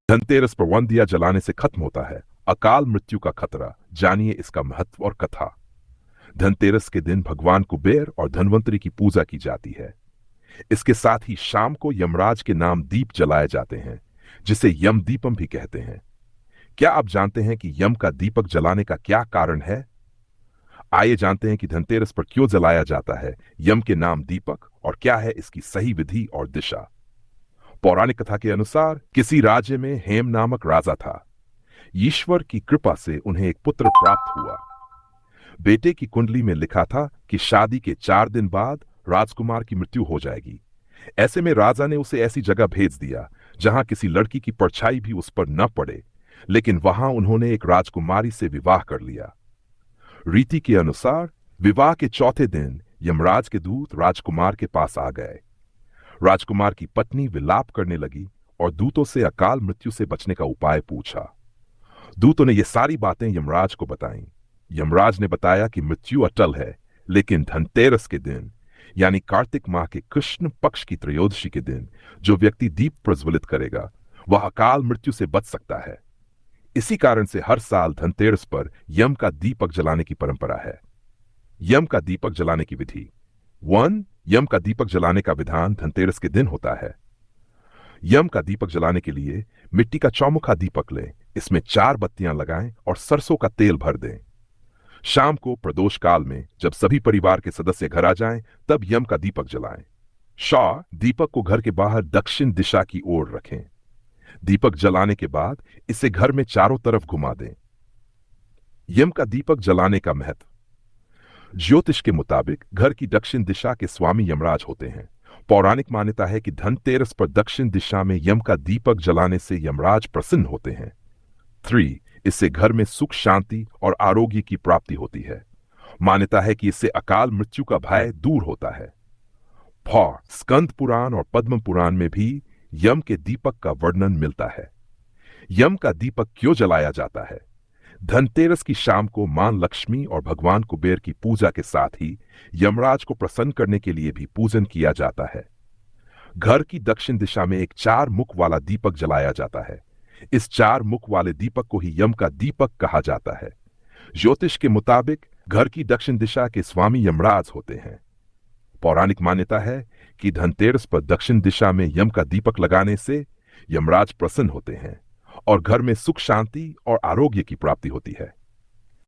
धनतेरस पर वन दिया जलाने से खत्म होता है अकाल मृत्यु का खतरा। जानिए इसका महत्व और कथा। धनतेरस के दिन भगवान कुबेर और धनवंतरी की पूजा की जाती है। इसके साथ ही शाम को यमराज के नाम दीप जलाए जाते हैं, जिसे यम दीपम भी कहते हैं। क्या आप जानते हैं कि यम का दीपक जलाने का क्या कारण है? आइए जानते हैं कि धनतेरस पर क्यों जलाया जाता है यम के नाम दीपक और क्या है इसकी सही विधि और दिशा। पौराणिक कथा के अनुसार किसी राज्य में हेम नामक राजा था। ईश्वर की कृपा से उन्हें एक पुत्र प्राप्त हुआ। बेटे की कुंडली में लिखा था कि शादी के 4 दिन बाद राजकुमार की मृत्यु हो जाएगी। ऐसे में राजा ने उसे ऐसी जगह भेज दिया जहां किसी लड़की की परछाई भी उस पर न पड़े, लेकिन वहां उन्होंने एक राजकुमारी से विवाह कर लिया। रीति के अनुसार विवाह के चौथे दिन यमराज के दूत राजकुमार के पास आ गए। राजकुमार की पत्नी विलाप करने लगी और दूतों से अकाल मृत्यु से बचने का उपाय पूछा। दूतों ने ये सारी बातें यमराज को बताईं। यमराज ने बताया कि मृत्यु अटल है, लेकिन धनतेरस के दिन यानी कार्तिक माह के कृष्ण पक्ष की त्रयोदशी के दिन जो व्यक्ति दीप प्रज्वलित करेगा वह अकाल मृत्यु से बच सकता है। इसी कारण से हर साल धनतेरस पर यम का दीपक जलाने की परंपरा है। यम का दीपक जलाने की विधि 1। यम का दीपक जलाने का विधान धनतेरस के दिन होता है। यम का दीपक जलाने के लिए मिट्टी का चौमुखा दीपक लें, इसमें 4 बत्तियां लगाएं और सरसों का तेल भर दें। शाम को प्रदोष काल में जब सभी परिवार के सदस्य घर आ जाएं, तब यम का दीपक जलाएं। दीपक को घर के बाहर दक्षिण दिशा की ओर रखें। दीपक जलाने के बाद इसे घर में चारों तरफ घुमा दें। यम का दीपक जलाने का महत्व। ज्योतिष के मुताबिक घर की दक्षिण दिशा के स्वामी यमराज होते हैं। पौराणिक मान्यता है कि धनतेरस पर दक्षिण दिशा में यम का दीपक जलाने से यमराज प्रसन्न होते हैं। 3। इससे घर में सुख शांति और आरोग्य की प्राप्ति होती है। मान्यता है कि इससे अकाल मृत्यु का भय दूर होता है। 4। स्कंद पुराण और पद्म पुराण में भी यम के दीपक का वर्णन मिलता है। यम का दीपक क्यों जलाया जाता है? धनतेरस की शाम को मां लक्ष्मी और भगवान कुबेर की पूजा के साथ ही यमराज को प्रसन्न करने के लिए भी पूजन किया जाता है। घर की दक्षिण दिशा में एक 4 मुख वाला दीपक जलाया जाता है। इस 4 मुख वाले दीपक को ही यम का दीपक कहा जाता है। ज्योतिष के मुताबिक घर की दक्षिण दिशा के स्वामी यमराज होते हैं। पौराणिक मान्यता है कि धनतेरस पर दक्षिण दिशा में यम का दीपक लगाने से यमराज प्रसन्न होते हैं और घर में सुख शांति और आरोग्य की प्राप्ति होती है।